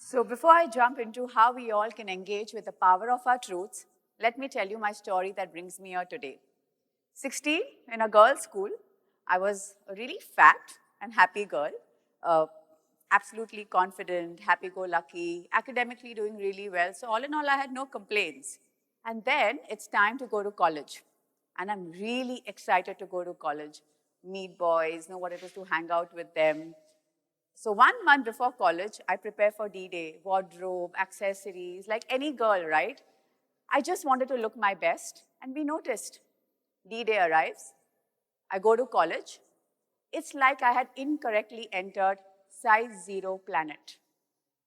So before I jump into how we all can engage with the power of our truths, let me tell you my story that brings me here today. 16, in a girls' school, I was a really fat and happy girl, uh, absolutely confident, happy-go-lucky, academically doing really well. So all in all, I had no complaints. And then it's time to go to college. And I'm really excited to go to college, meet boys, know what it is to hang out with them. So 1 month before college, I prepare for D-Day, wardrobe, accessories, like any girl, right? I just wanted to look my best and be noticed. D-Day arrives. I go to college. It's like I had incorrectly entered size 0 planet.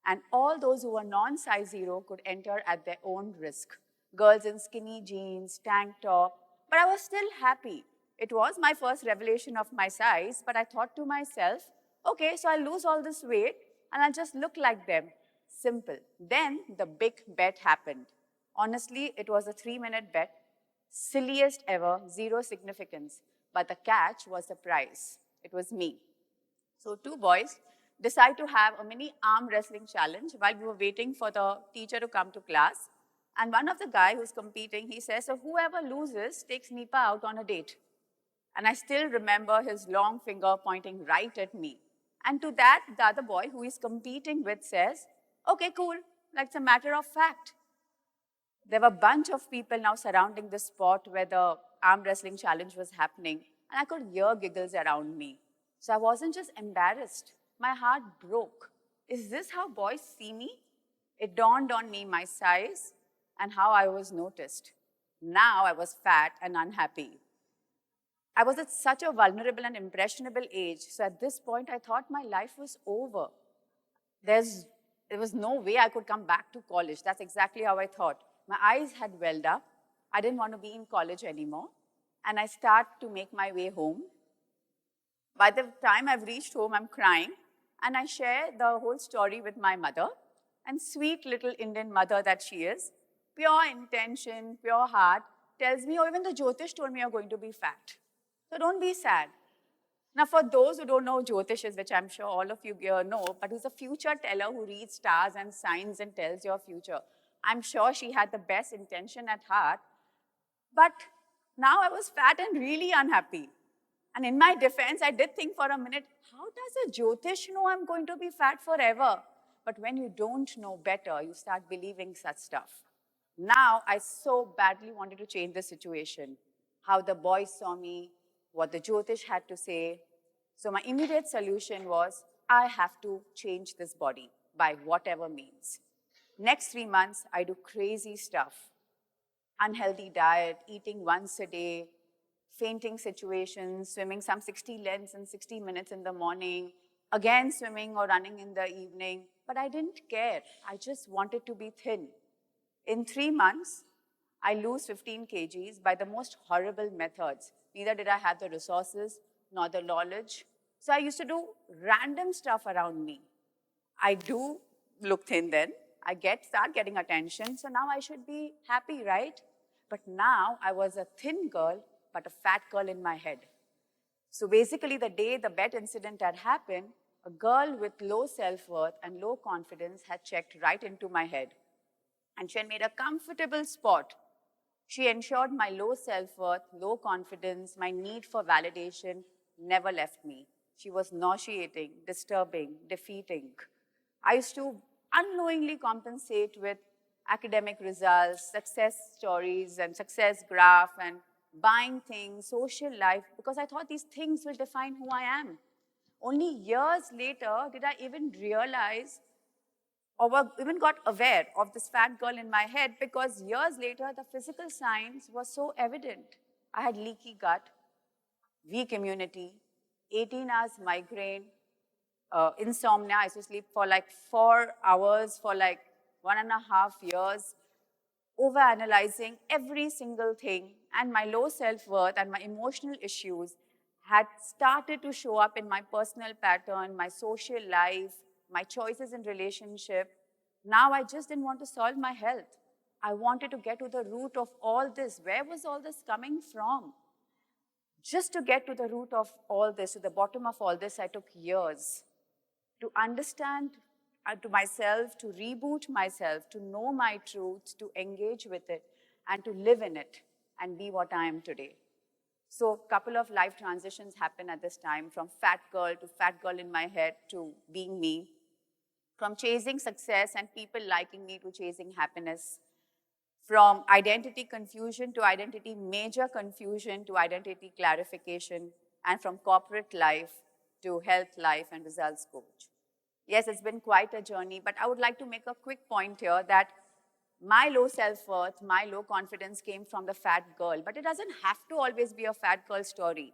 And all those who were non-size 0 could enter at their own risk. Girls in skinny jeans, tank top. But I was still happy. It was my first revelation of my size, but I thought to myself, okay, so I'll lose all this weight and I'll just look like them. Simple. Then the big bet happened. Honestly, it was a 3-minute bet. Silliest ever, zero significance. But the catch was the prize. It was me. So two boys decide to have a mini arm wrestling challenge while we were waiting for the teacher to come to class. And one of the guy who's competing, he says, so whoever loses takes Nipa out on a date. And I still remember his long finger pointing right at me. And to that, the other boy who he's competing with says, okay, cool, like it's a matter of fact. There were a bunch of people now surrounding the spot where the arm wrestling challenge was happening, and I could hear giggles around me. So I wasn't just embarrassed, my heart broke. Is this how boys see me? It dawned on me my size and how I was noticed. Now I was fat and unhappy. I was at such a vulnerable and impressionable age, so at this point I thought my life was over. There was no way I could come back to college. That's exactly how I thought. My eyes had welled up. I didn't want to be in college anymore. And I start to make my way home. By the time I've reached home, I'm crying. And I share the whole story with my mother. And sweet little Indian mother that she is, pure intention, pure heart, tells me, or even the Jyotish told me you're going to be fat. So don't be sad. Now, for those who don't know Jyotish is, which I'm sure all of you here know, but who's a future teller who reads stars and signs and tells your future. I'm sure she had the best intention at heart, but now I was fat and really unhappy. And in my defense, I did think for a minute, how does a Jyotish know I'm going to be fat forever? But when you don't know better, you start believing such stuff. Now, I so badly wanted to change the situation. How the boys saw me, what the Jyotish had to say. So my immediate solution was, I have to change this body by whatever means. Next 3 months, I do crazy stuff. Unhealthy diet, eating once a day, fainting situations, swimming some 60 lengths in 60 minutes in the morning, again swimming or running in the evening. But I didn't care. I just wanted to be thin. In 3 months, I lose 15 kgs by the most horrible methods. Neither did I have the resources nor the knowledge. So I used to do random stuff around me. I do look thin then. I start getting attention. So now I should be happy, right? But now I was a thin girl, but a fat girl in my head. So basically, the day the bet incident had happened, a girl with low self-worth and low confidence had checked right into my head. And she had made a comfortable spot. She ensured my low self-worth, low confidence, my need for validation never left me. She was nauseating, disturbing, defeating. I used to unknowingly compensate with academic results, success stories, and success graph, and buying things, social life, because I thought these things will define who I am. Only years later did I even realize or even got aware of this fat girl in my head, because years later, the physical signs were so evident. I had leaky gut, weak immunity, 18 hours migraine, insomnia. I used to sleep for like 4 hours for like 1.5 years, overanalyzing every single thing, and my low self-worth and my emotional issues had started to show up in my personal pattern, my social life, my choices in relationship. Now I just didn't want to solve my health. I wanted to get to the root of all this. Where was all this coming from? Just to get to the root of all this, to the bottom of all this, I took years to understand. to myself, to reboot myself, to know my truth, to engage with it, and to live in it and be what I am today. So a couple of life transitions happen at this time, from fat girl in my head to being me, from chasing success and people liking me to chasing happiness, from identity confusion to identity major confusion to identity clarification, and from corporate life to health life and results coach. Yes, it's been quite a journey, but I would like to make a quick point here that my low self-worth, my low confidence came from the fat girl, but it doesn't have to always be a fat girl story.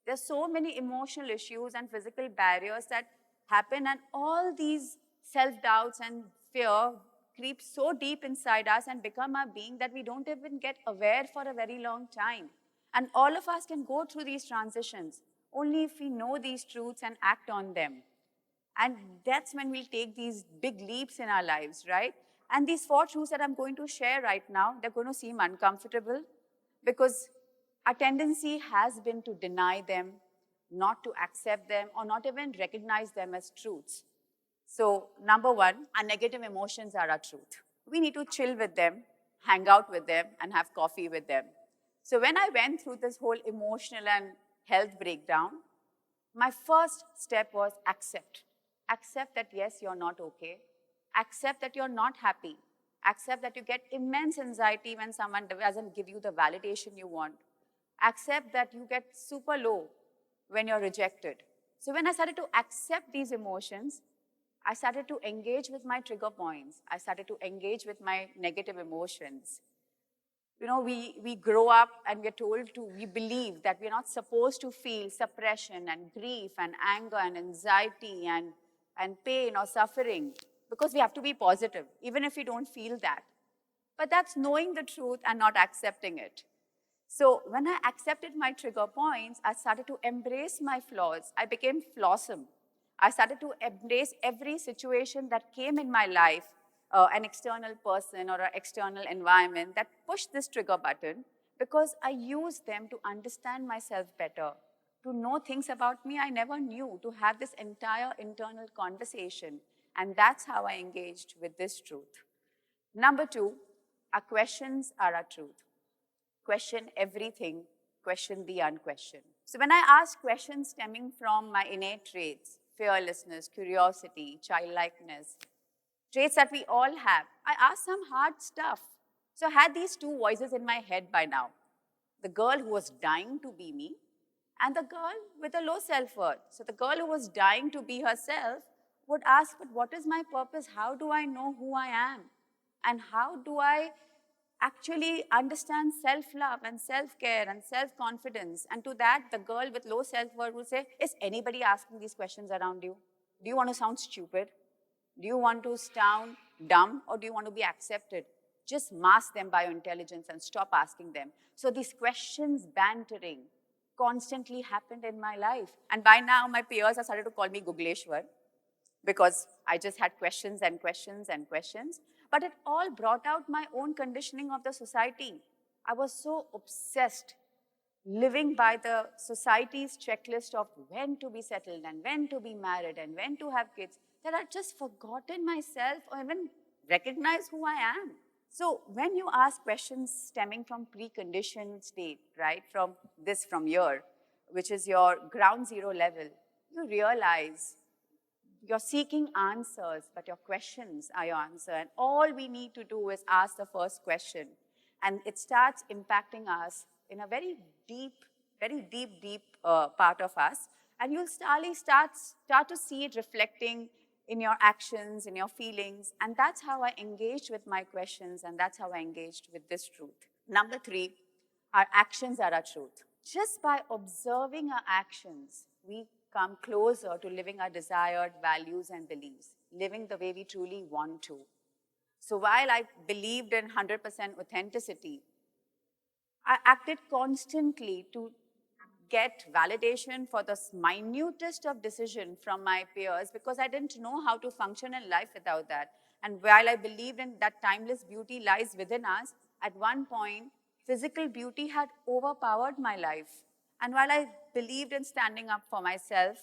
There's so many emotional issues and physical barriers that happen, and all these self-doubts and fear creep so deep inside us and become our being that we don't even get aware for a very long time. And all of us can go through these transitions only if we know these truths and act on them. And that's when we'll take these big leaps in our lives, right? And these 4 truths that I'm going to share right now, they're going to seem uncomfortable because our tendency has been to deny them, not to accept them, or not even recognize them as truths. So, number 1, our negative emotions are our truth. We need to chill with them, hang out with them, and have coffee with them. So when I went through this whole emotional and health breakdown, my first step was accept. Accept that yes, you're not okay. Accept that you're not happy. Accept that you get immense anxiety when someone doesn't give you the validation you want. Accept that you get super low when you're rejected. So when I started to accept these emotions, I started to engage with my trigger points. I started to engage with my negative emotions. You know, we grow up and we're told to, we believe that we're not supposed to feel suppression and grief and anger and anxiety and pain or suffering because we have to be positive, even if we don't feel that. But that's knowing the truth and not accepting it. So when I accepted my trigger points, I started to embrace my flaws. I became flawsome. I started to embrace every situation that came in my life, an external person or an external environment that pushed this trigger button, because I used them to understand myself better, to know things about me I never knew, to have this entire internal conversation. And that's how I engaged with this truth. Number 2, our questions are our truth. Question everything, question the unquestioned. So when I ask questions stemming from my innate traits, fearlessness, curiosity, childlikeness, traits that we all have, I ask some hard stuff. So I had these 2 voices in my head by now. The girl who was dying to be me and the girl with a low self-worth. So the girl who was dying to be herself would ask, but what is my purpose? How do I know who I am? And how do I actually understand self-love and self-care and self-confidence? And to that, the girl with low self-worth would say, is anybody asking these questions around you? Do you want to sound stupid? Do you want to sound dumb, or do you want to be accepted? Just mask them by your intelligence and stop asking them. So these questions bantering constantly happened in my life. And by now, my peers have started to call me Googleshwar, because I just had questions and questions and questions. But it all brought out my own conditioning of the society. I was so obsessed living by the society's checklist of when to be settled and when to be married and when to have kids, that I'd just forgotten myself or even recognize who I am. So when you ask questions stemming from preconditioned state, right, from here, which is your ground zero level, you realize you're seeking answers, but your questions are your answer. And all we need to do is ask the first question. And it starts impacting us in a very deep part of us. And you'll start to see it reflecting in your actions, in your feelings. And that's how I engaged with my questions, and that's how I engaged with this truth. Number 3, our actions are our truth. Just by observing our actions, we come closer to living our desired values and beliefs, living the way we truly want to. So while I believed in 100% authenticity, I acted constantly to get validation for the minutest of decision from my peers, because I didn't know how to function in life without that. And while I believed in that timeless beauty lies within us, at one point, physical beauty had overpowered my life. And while I believed in standing up for myself,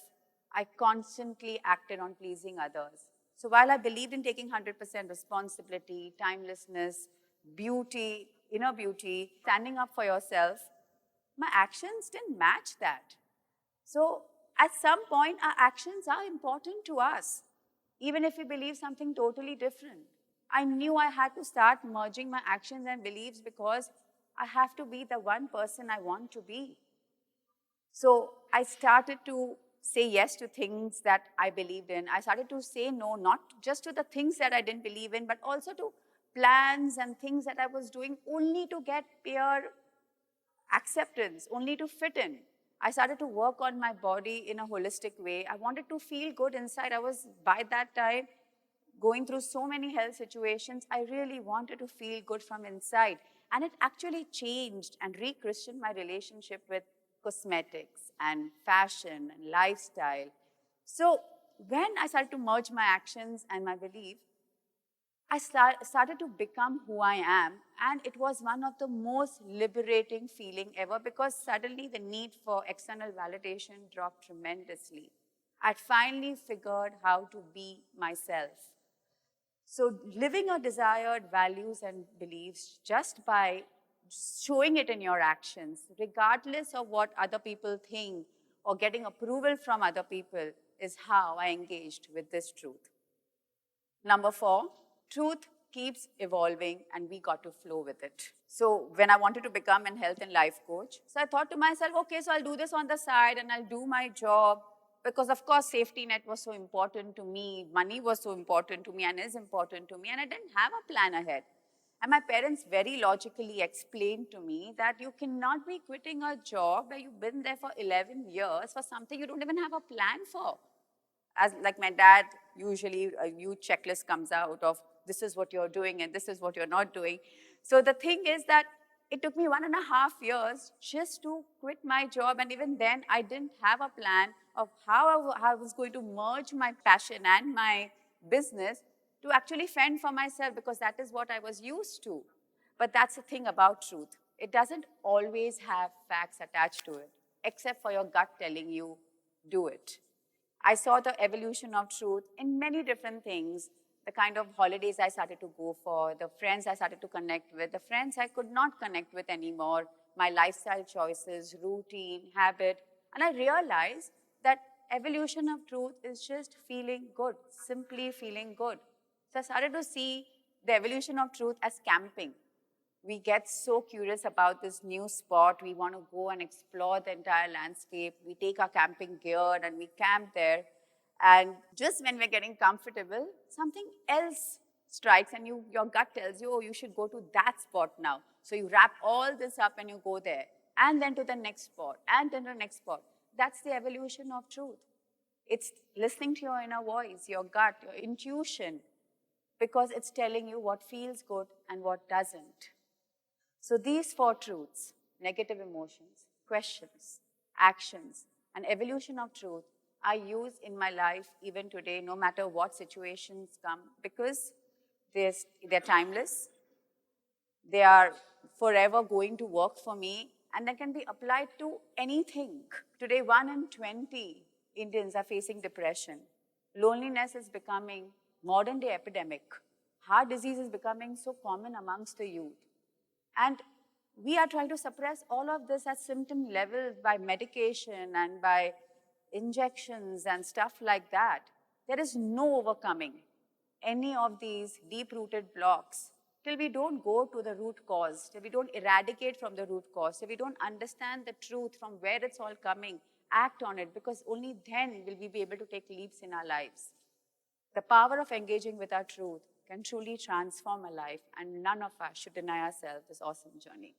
I constantly acted on pleasing others. So while I believed in taking 100% responsibility, timelessness, beauty, inner beauty, standing up for yourself, my actions didn't match that. So at some point, our actions are important to us, even if we believe something totally different. I knew I had to start merging my actions and beliefs because I have to be the one person I want to be. So I started to say yes to things that I believed in. I started to say no, not just to the things that I didn't believe in, but also to plans and things that I was doing only to get peer acceptance, only to fit in. I started to work on my body in a holistic way. I wanted to feel good inside. I was, by that time, going through so many health situations. I really wanted to feel good from inside. And it actually changed and re-christened my relationship with cosmetics and fashion and lifestyle. So when I started to merge my actions and my belief, I started to become who I am, and it was one of the most liberating feeling ever because suddenly the need for external validation dropped tremendously. I'd finally figured how to be myself. So living our desired values and beliefs just by showing it in your actions, regardless of what other people think or getting approval from other people, is how I engaged with this truth. Number 4, truth keeps evolving and we got to flow with it. So when I wanted to become a health and life coach, so I thought to myself, okay, so I'll do this on the side and I'll do my job because of course safety net was so important to me, money was so important to me and is important to me, and I didn't have a plan ahead. And my parents very logically explained to me that you cannot be quitting a job where you've been there for 11 years for something you don't even have a plan for. As like my dad, usually a huge checklist comes out of this is what you're doing and this is what you're not doing. So the thing is that it took me 1.5 years just to quit my job, and even then I didn't have a plan of how I was going to merge my passion and my business to actually fend for myself, because that is what I was used to. But that's the thing about truth. It doesn't always have facts attached to it, except for your gut telling you, do it. I saw the evolution of truth in many different things, the kind of holidays I started to go for, the friends I started to connect with, the friends I could not connect with anymore, my lifestyle choices, routine, habit, and I realized that evolution of truth is just feeling good, simply feeling good. So I started to see the evolution of truth as camping. We get so curious about this new spot. We want to go and explore the entire landscape. We take our camping gear and we camp there. And just when we're getting comfortable, something else strikes and your gut tells you, oh, you should go to that spot now. So you wrap all this up and you go there. And then to the next spot, and then to the next spot. That's the evolution of truth. It's listening to your inner voice, your gut, your intuition, because it's telling you what feels good and what doesn't. So these 4 truths, negative emotions, questions, actions, and evolution of truth, I use in my life even today, no matter what situations come, because they're timeless, they are forever going to work for me, and they can be applied to anything. Today, 1 in 20 Indians are facing depression. Loneliness is becoming modern-day epidemic. Heart disease is becoming so common amongst the youth. And we are trying to suppress all of this at symptom level by medication and by injections and stuff like that. There is no overcoming any of these deep-rooted blocks till we don't go to the root cause, till we don't eradicate from the root cause, till we don't understand the truth from where it's all coming, act on it, because only then will we be able to take leaps in our lives. The power of engaging with our truth can truly transform a life, and none of us should deny ourselves this awesome journey.